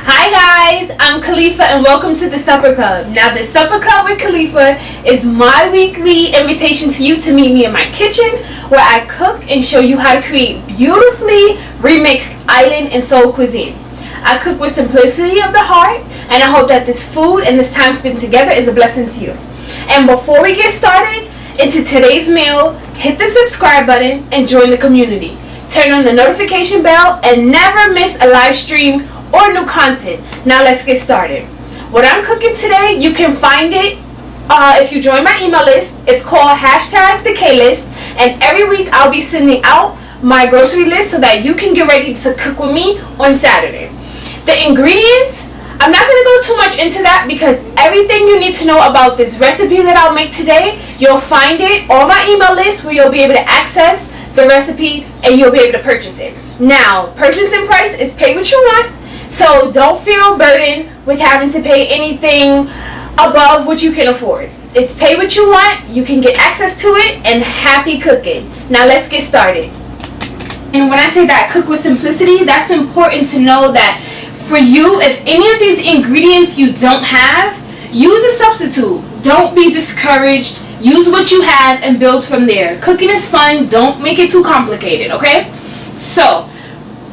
Hi guys, I'm Kalifa and welcome to the Supper Club. Now the Supper Club with Kalifa is my weekly invitation to you to meet me in my kitchen where I cook and show you how to create beautifully remixed island and soul cuisine. I cook with simplicity of the heart and I hope that this food and this time spent together is a blessing to you. And before we get started into today's meal, hit the subscribe button and join the community. Turn on the notification bell and never miss a live stream or new content. Now let's get started. What I'm cooking today, you can find it if you join my email list. It's called #TheKList, and every week I'll be sending out my grocery list so that you can get ready to cook with me on Saturday. The ingredients, I'm not going to go too much into that because everything you need to know about this recipe that I'll make today, you'll find it on my email list where you'll be able to access the recipe and you'll be able to purchase it. Now, purchasing price is pay what you want. So don't feel burdened with having to pay anything above what you can afford. It's pay what you want, you can get access to it, and happy cooking. Now let's get started. And when I say that cook with simplicity, that's important to know that for you, if any of these ingredients you don't have, use a substitute. Don't be discouraged. Use what you have and build from there. Cooking is fun. Don't make it too complicated, okay? So,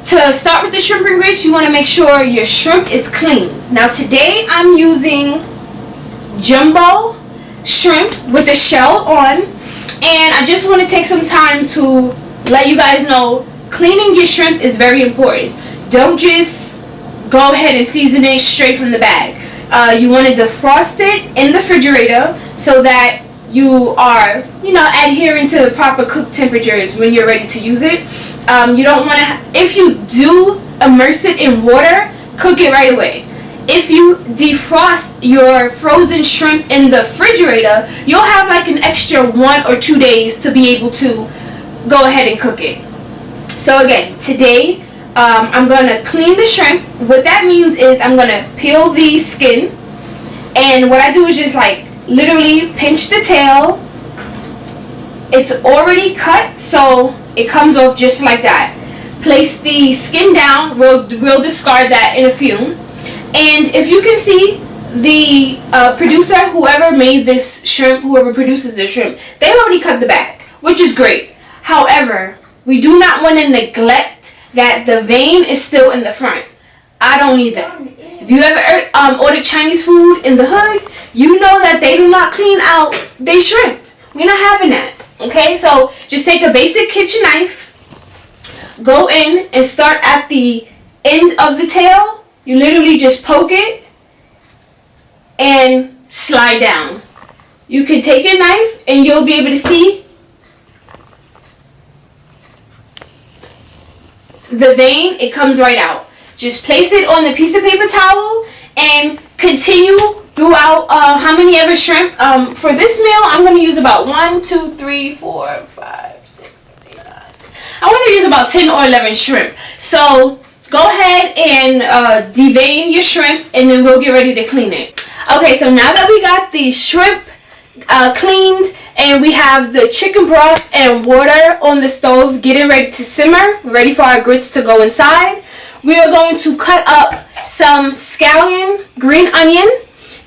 to start with the shrimp ingredients, you want to make sure your shrimp is clean. Now today I'm using jumbo shrimp with the shell on, and I just want to take some time to let you guys know cleaning your shrimp is very important. Don't just go ahead and season it straight from the bag. You want to defrost it in the refrigerator so that you are, adhering to the proper cook temperatures when you're ready to use it. You don't want to, if you do immerse it in water, cook it right away. If you defrost your frozen shrimp in the refrigerator, you'll have like an extra 1 or 2 days to be able to go ahead and cook it. So again, today I'm going to clean the shrimp. What that means is I'm going to peel the skin, and what I do is just like literally pinch the tail. It's already cut, so it comes off just like that. Place the skin down. We'll discard that in a few. And if you can see, the producer, whoever made this shrimp, whoever produces this shrimp, they already cut the back, which is great. However, we do not want to neglect that the vein is still in the front. I don't need that. If you ever ordered Chinese food in the hood, you know that they do not clean out their shrimp. We're not having that. Okay, so just take a basic kitchen knife, go in and start at the end of the tail. You literally just poke it and slide down. You can take your knife and you'll be able to see the vein. It comes right out. Just place it on the piece of paper towel and continue throughout how many ever shrimp. For this meal, I'm going to use about 1, 2, 3, 4, 5, 6, 7, 8, 9. I want to use about 10 or 11 shrimp. So go ahead and devein your shrimp, and then we'll get ready to clean it. Okay, so now that we got the shrimp cleaned and we have the chicken broth and water on the stove getting ready to simmer, ready for our grits to go inside, we are going to cut up some scallion, green onion,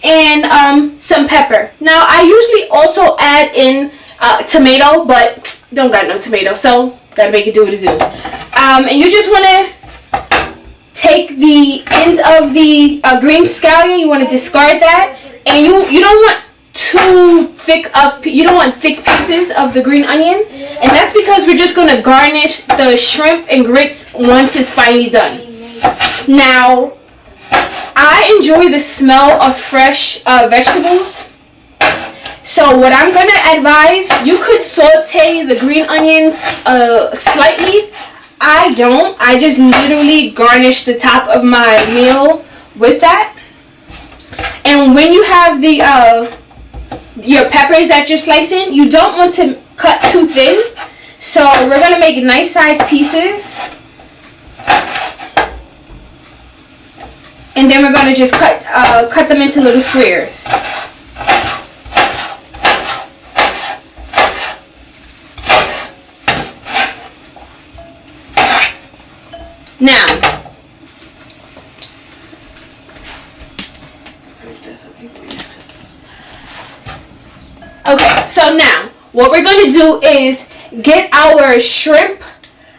and some pepper. Now I usually also add in tomato, but don't got no tomato, so gotta make it do what it do. And you just want to take the end of the green scallion. You want to discard that, and you don't want you don't want thick pieces of the green onion, and that's because we're just going to garnish the shrimp and grits once it's finally done. Now, I enjoy the smell of fresh vegetables. So what I'm going to advise, you could saute the green onions slightly. I don't. I just literally garnish the top of my meal with that. And when you have the your peppers that you're slicing, you don't want to cut too thin. So we're going to make nice sized pieces. And then we're going to just cut them into little squares. Now, Okay, so now what we're going to do is get our shrimp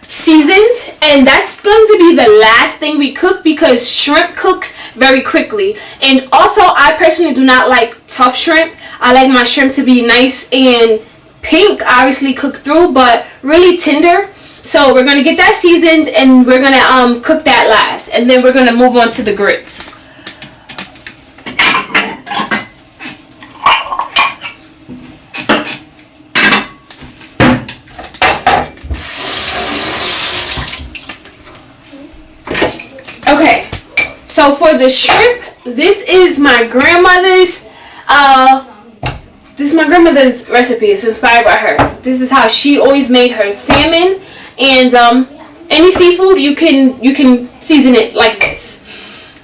seasoned, and that's going to be the last thing we cook because shrimp cooks very quickly. And also, I personally do not like tough shrimp. I like my shrimp to be nice and pink, obviously cooked through, but really tender. So we're going to get that seasoned, and we're going to cook that last, and then we're going to move on to the grits. Okay, so for the shrimp, this is my grandmother's recipe. It's inspired by her. This is how she always made her salmon, and any seafood you can season it like this.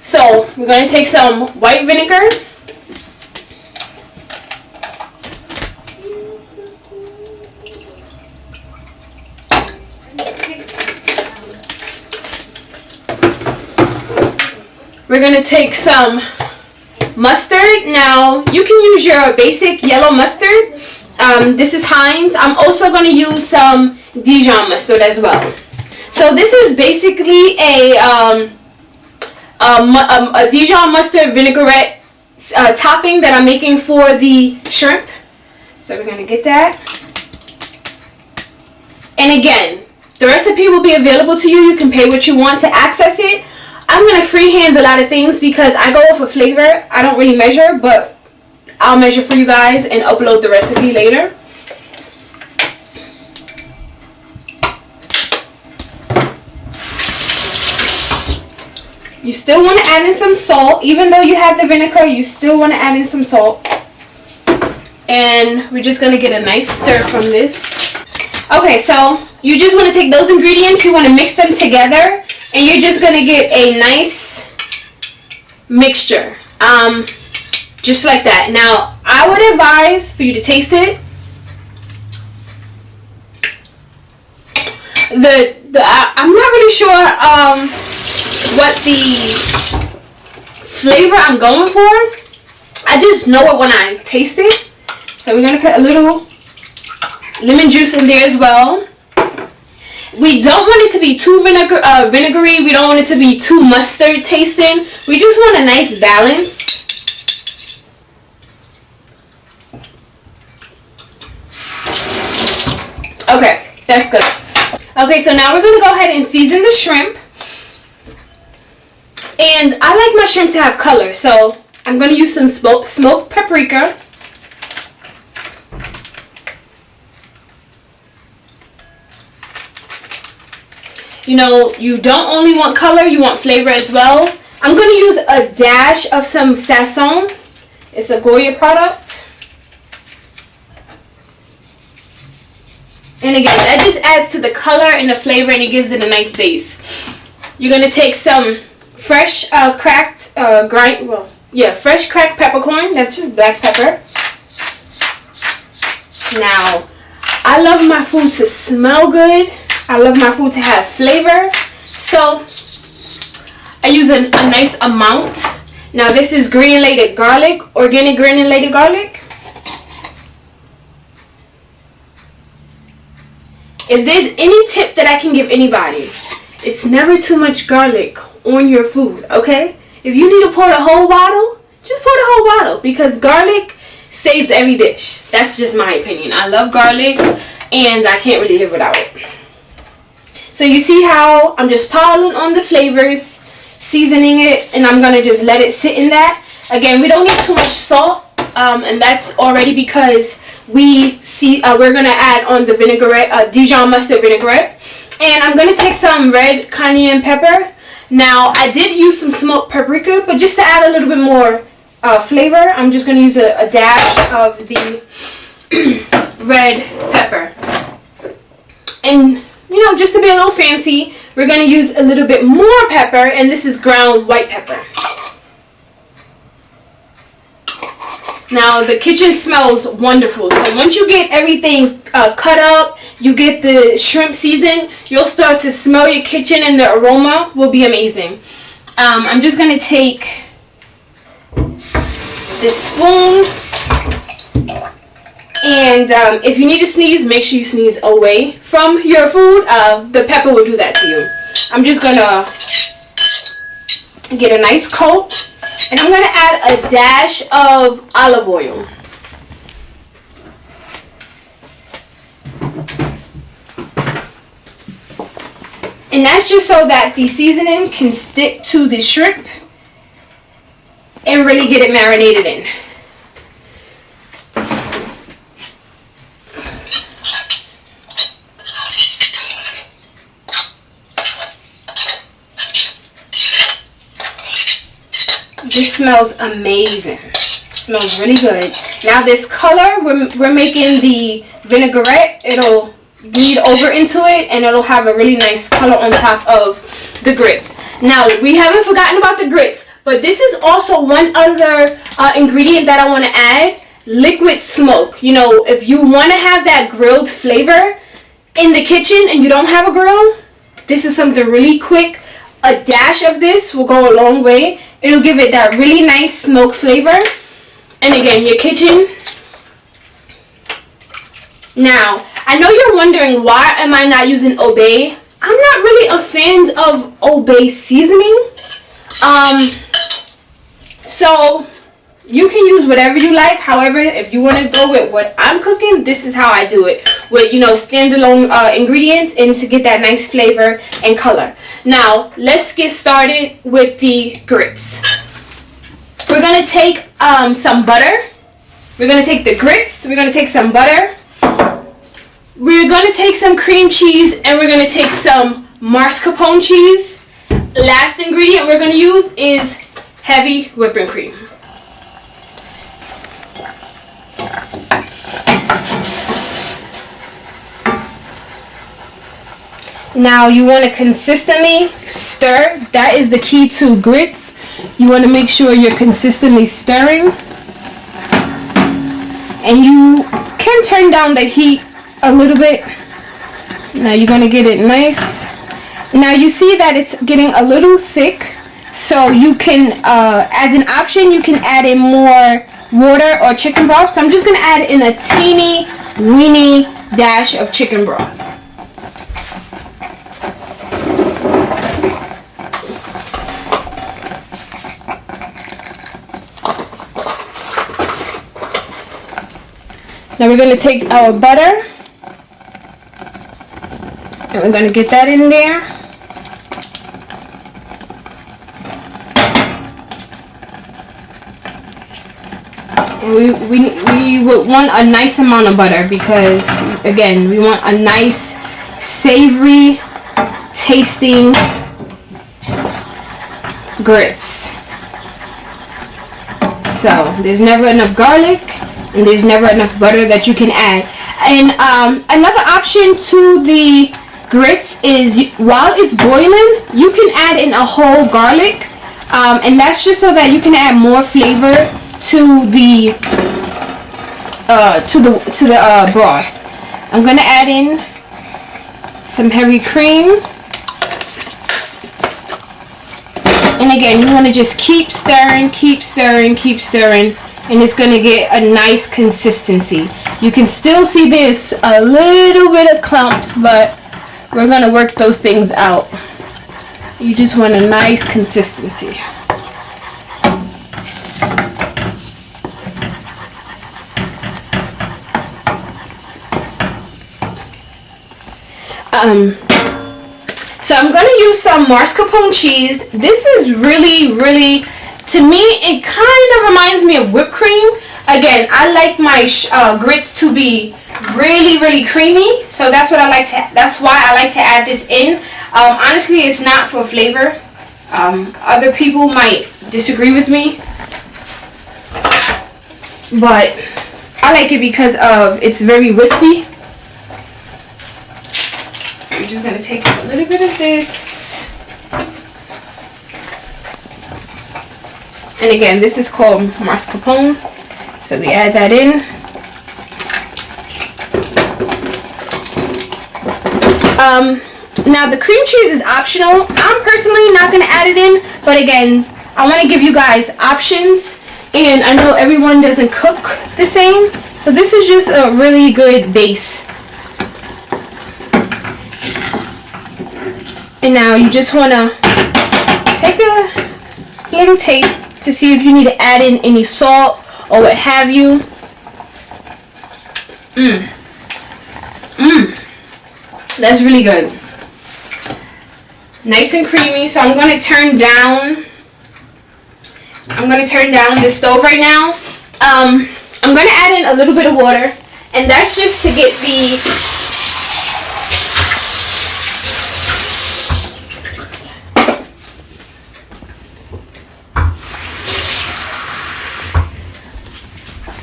So we're going to take some white vinegar. We're going to take some mustard. Now, you can use your basic yellow mustard. This is Heinz. I'm also going to use some Dijon mustard as well. So this is basically a Dijon mustard vinaigrette topping that I'm making for the shrimp. So we're going to get that. And again, the recipe will be available to you. You can pay what you want to access it. I'm going to freehand a lot of things because I go off of flavor. I don't really measure, but I'll measure for you guys and upload the recipe later. You still want to add in some salt. Even though you have the vinegar, you still want to add in some salt. And we're just going to get a nice stir from this. Okay, so you just want to take those ingredients, you want to mix them together, and you're just going to get a nice mixture. Just like that. Now, I would advise for you to taste it. I'm not really sure what the flavor I'm going for. I just know it when I taste it. So we're going to put a little lemon juice in there as well. We don't want it to be too vinegary. We don't want it to be too mustard tasting. We just want a nice balance. Okay, that's good. Okay, so now we're going to go ahead and season the shrimp. And I like my shrimp to have color, so I'm going to use some smoked paprika. You know, you don't only want color, you want flavor as well. I'm going to use a dash of some Sazon. It's a Goya product. And again, that just adds to the color and the flavor, and it gives it a nice base. You're going to take some fresh cracked fresh cracked peppercorn. That's just black pepper. Now, I love my food to smell good. I love my food to have flavor, so I use a nice amount. Now this is granulated garlic, organic granulated garlic. If there's any tip that I can give anybody, it's never too much garlic on your food, okay? If you need to pour the whole bottle, just pour the whole bottle, because garlic saves every dish. That's just my opinion. I love garlic, and I can't really live without it. So you see how I'm just piling on the flavors, seasoning it, and I'm going to just let it sit in that. Again, we don't need too much salt, and that's already because we're going to add on the vinaigrette, Dijon mustard vinaigrette. And I'm going to take some red cayenne pepper. Now, I did use some smoked paprika, but just to add a little bit more flavor, I'm just going to use a dash of the red pepper. And you know, just to be a little fancy, we're going to use a little bit more pepper, and this is ground white pepper. Now, the kitchen smells wonderful. So once you get everything cut up, you get the shrimp seasoned, you'll start to smell your kitchen, and the aroma will be amazing. I'm just going to take this spoon. And if you need to sneeze, make sure you sneeze away from your food. The pepper will do that to you. I'm just gonna get a nice coat, and I'm gonna add a dash of olive oil. And that's just so that the seasoning can stick to the shrimp and really get it marinated in. This smells amazing. It smells really good. Now this color, we're making the vinaigrette. It'll bleed over into it, and it'll have a really nice color on top of the grits. Now, we haven't forgotten about the grits, but this is also one other ingredient that I want to add. Liquid smoke. You know, if you want to have that grilled flavor in the kitchen and you don't have a grill, this is something really quick. A dash of this will go a long way. It'll give it that really nice smoke flavor. And again, your kitchen. Now, I know you're wondering, why am I not using Obey? I'm not really a fan of Obey seasoning. So you can use whatever you like. However, if you want to go with what I'm cooking, this is how I do it. With, you know, standalone ingredients, and to get that nice flavor and color. Now, let's get started with the grits. We're going to take some butter. We're going to take the grits. We're going to take some butter. We're going to take some cream cheese, and we're going to take some mascarpone cheese. Last ingredient we're going to use is heavy whipping cream. Now you want to consistently stir. That is the key to grits. You want to make sure you're consistently stirring. And you can turn down the heat a little bit. Now you're going to get it nice. Now you see that it's getting a little thick. So you can, as an option, you can add in more water or chicken broth. So I'm just going to add in a teeny weeny dash of chicken broth. Now we're going to take our butter, and we're going to get that in there. We would want a nice amount of butter because, again, we want a nice, savory, tasting grits. So there's never enough garlic, and there's never enough butter that you can add. And another option to the grits is, while it's boiling, you can add in a whole garlic, and that's just so that you can add more flavor to the broth. I'm gonna add in some heavy cream, and again, you want to just keep stirring, and it's gonna get a nice consistency. You can still see this a little bit of clumps, but we're gonna work those things out. You just want a nice consistency. So I'm going to use some mascarpone cheese. This is really, to me, it kind of reminds me of whipped cream. Again, I like my grits to be really creamy, so that's why I like to add this in. Honestly, it's not for flavor. Other people might disagree with me, but I like it because of it's very wispy. We're just going to take a little bit of this. And again, this is called mascarpone. So we add that in. Now the cream cheese is optional. I'm personally not going to add it in. But again, I want to give you guys options. And I know everyone doesn't cook the same, so this is just a really good base. And now you just want to take a little taste to see if you need to add in any salt or what have you. That's really good. Nice and creamy. So I'm going to turn down the stove right now. I'm going to add in a little bit of water, and that's just to get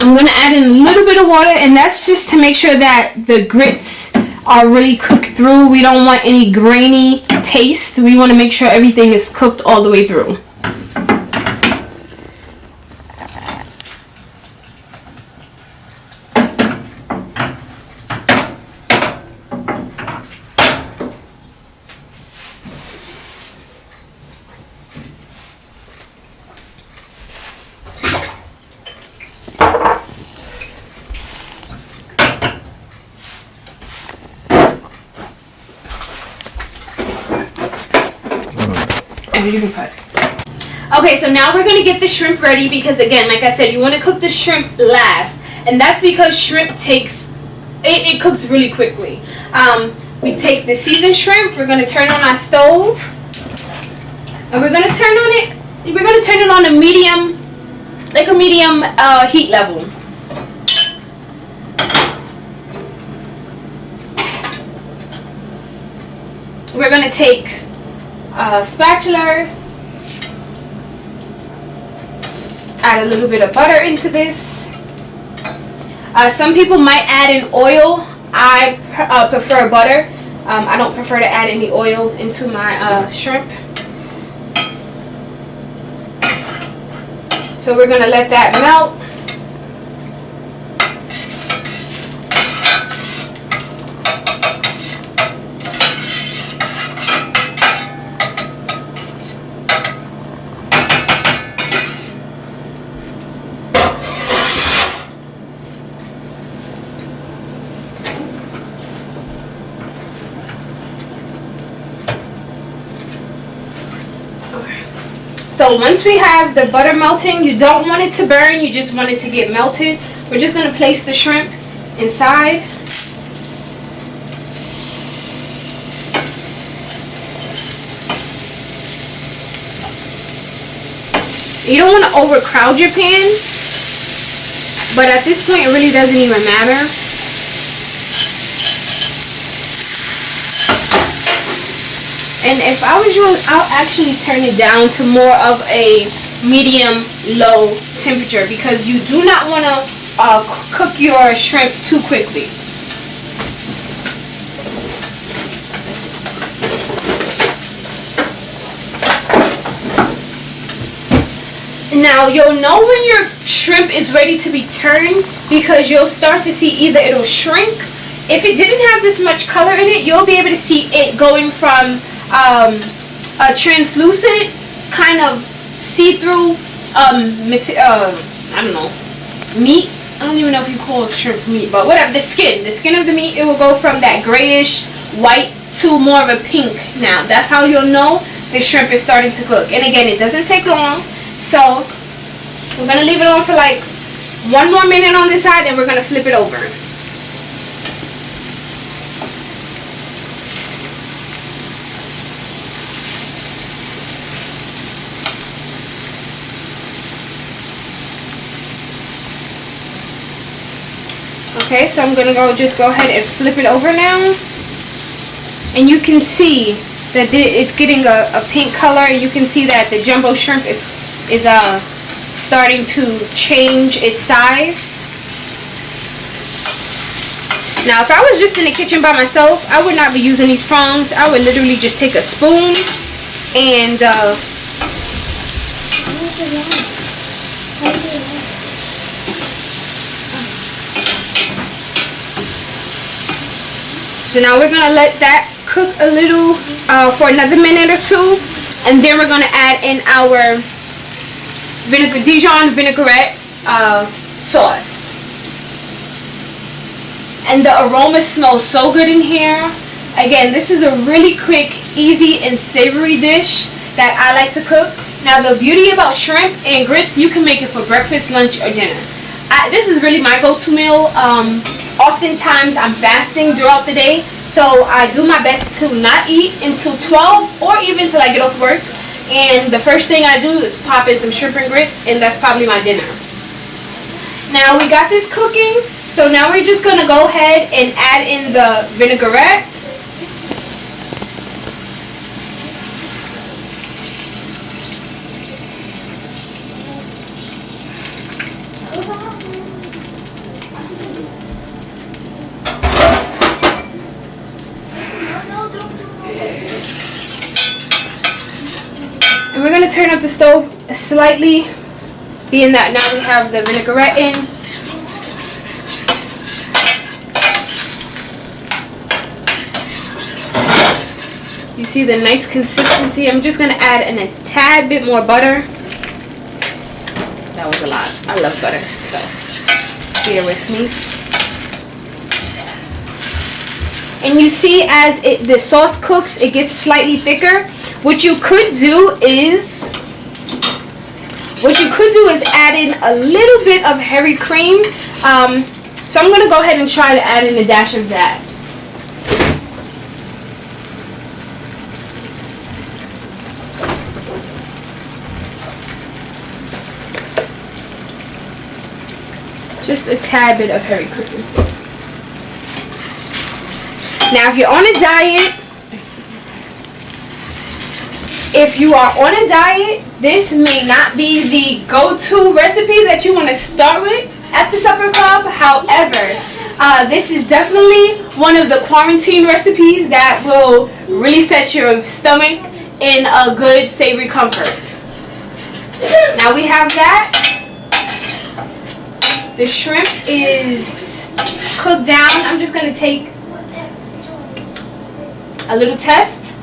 I'm going to add in a little bit of water, and that's just to make sure that the grits are really cooked through. We don't want any grainy taste. We want to make sure everything is cooked all the way through. You can cut. Okay, so now we're going to get the shrimp ready because, again, like I said, you want to cook the shrimp last. And that's because shrimp takes, it cooks really quickly. We take the seasoned shrimp, we're going to turn on our stove. And we're going to turn it on a medium, like a medium heat level. We're going to take a spatula, add a little bit of butter into this. Some people might add in oil. I prefer butter. I don't prefer to add any oil into my shrimp. So we're going to let that melt. So once we have the butter melting, you don't want it to burn, you just want it to get melted. We're just going to place the shrimp inside. You don't want to overcrowd your pan, but at this point it really doesn't even matter. And if I was you, I'll actually turn it down to more of a medium-low temperature because you do not want to cook your shrimp too quickly. Now you'll know when your shrimp is ready to be turned because you'll start to see either it'll shrink. If it didn't have this much color in it, you'll be able to see it going from a translucent kind of see-through I don't know, meat. I don't even know if you call it shrimp meat, but whatever, the skin of the meat, it will go from that grayish white to more of a pink. Now that's how you'll know the shrimp is starting to cook. And again, it doesn't take long, so we're gonna leave it on for like 1 more minute on this side and we're gonna flip it over. Okay, so I'm gonna just go ahead and flip it over now, and you can see that it's getting a pink color. You can see that the jumbo shrimp is starting to change its size. Now, if I was just in the kitchen by myself, I would not be using these prongs. I would literally just take a spoon and so now we're going to let that cook a little for another minute or two, and then we're going to add in our Dijon vinaigrette sauce. And the aroma smells so good in here. Again, this is a really quick, easy, and savory dish that I like to cook. Now, the beauty about shrimp and grits, you can make it for breakfast, lunch, or dinner. This is really my go-to meal. Oftentimes, I'm fasting throughout the day, so I do my best to not eat until 12 or even till I get off work. And the first thing I do is pop in some shrimp and grits, and that's probably my dinner. Now, we got this cooking, so now we're just going to go ahead and add in the vinaigrette. And we're going to turn up the stove slightly, being that now we have the vinaigrette in. You see the nice consistency. I'm just going to add in a tad bit more butter. That was a lot. I love butter, so bear with me. And you see as the sauce cooks, it gets slightly thicker. What you could do is add in a little bit of heavy cream. So I'm going to go ahead and try to add in a dash of that. Just a tad bit of heavy cream. Now, if you're on a diet, this may not be the go-to recipe that you want to start with at the supper club. However, this is definitely one of the quarantine recipes that will really set your stomach in a good savory comfort. Now we have that. The shrimp is cooked down. I'm just going to take a little test,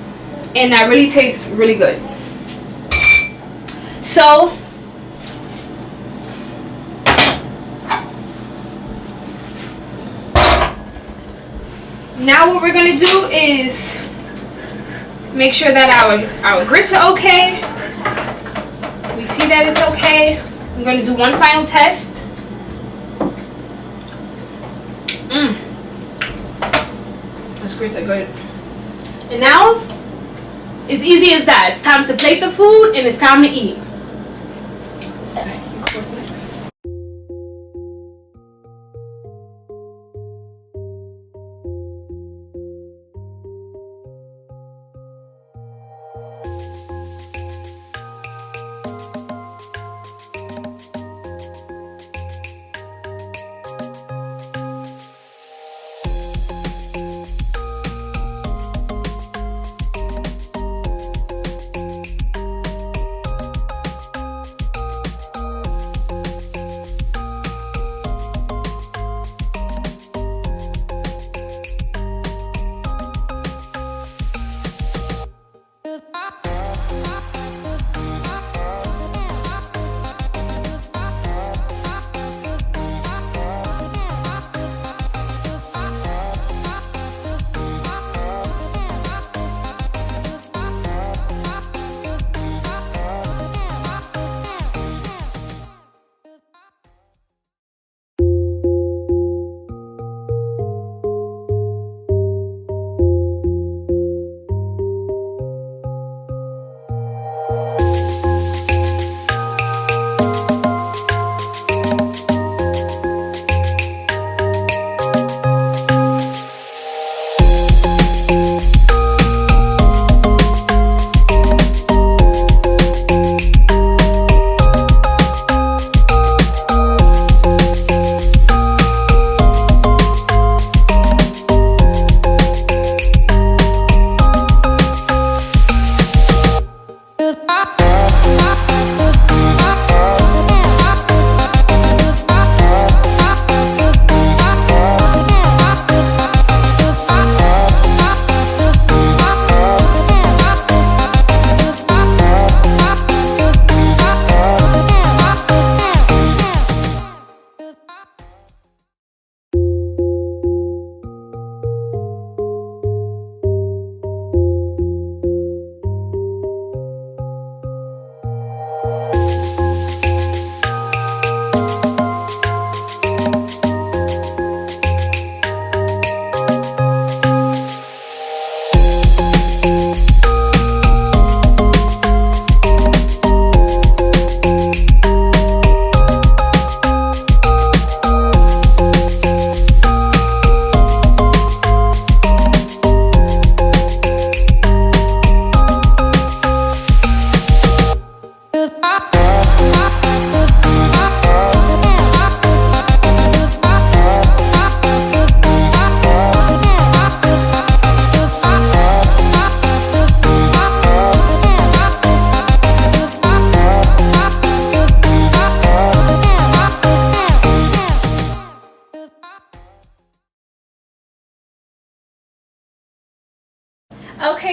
and that really tastes really good. So now what we're going to do is make sure that our grits are okay. We see that it's okay. I'm going to do one final test. Those grits are good. And now, it's easy as that. It's time to plate the food and it's time to eat.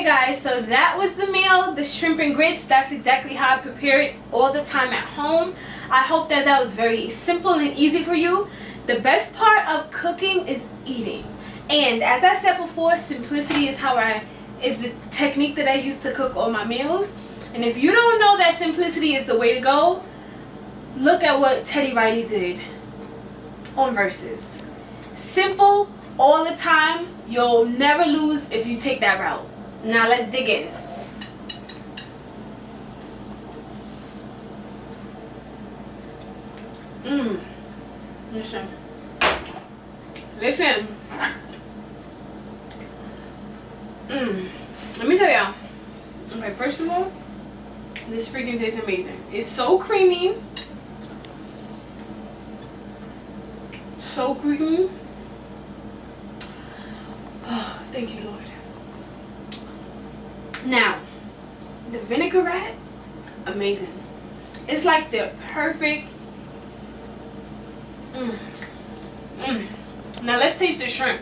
Okay guys, so that was the meal, the shrimp and grits. That's exactly how I prepare it all the time at home. I hope that that was very simple and easy for you. The best part of cooking is eating. And as I said before, simplicity is the technique that I use to cook all my meals. And if you don't know that simplicity is the way to go, look at what Teddy Riley did on Versus. Simple all the time. You'll never lose if you take that route. Now let's dig in. Listen. Let me tell y'all. Okay, first of all, this freaking tastes amazing. It's so creamy. So creamy. Oh, thank you, Lord. Now, the vinaigrette, amazing. It's like the perfect. Now let's taste the shrimp.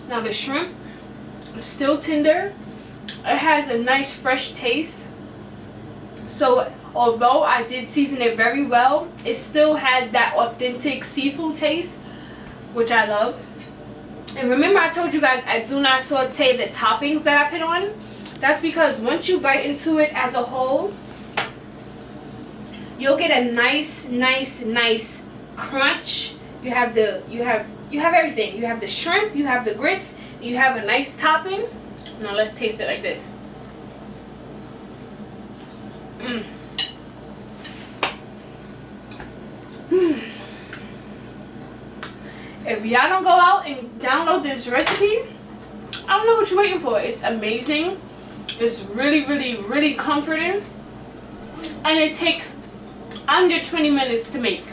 Now the shrimp is still tender. It has a nice fresh taste. So although I did season it very well, it still has that authentic seafood taste, which I love. And remember, I told you guys I do not saute the toppings that I put on. That's because once you bite into it as a whole, you'll get a nice crunch. You have everything. You have the shrimp, you have the grits, and you have a nice topping. Now let's taste it like this. If y'all don't go out and download this recipe, I don't know what you're waiting for. It's amazing. It's really comforting. And it takes under 20 minutes to make.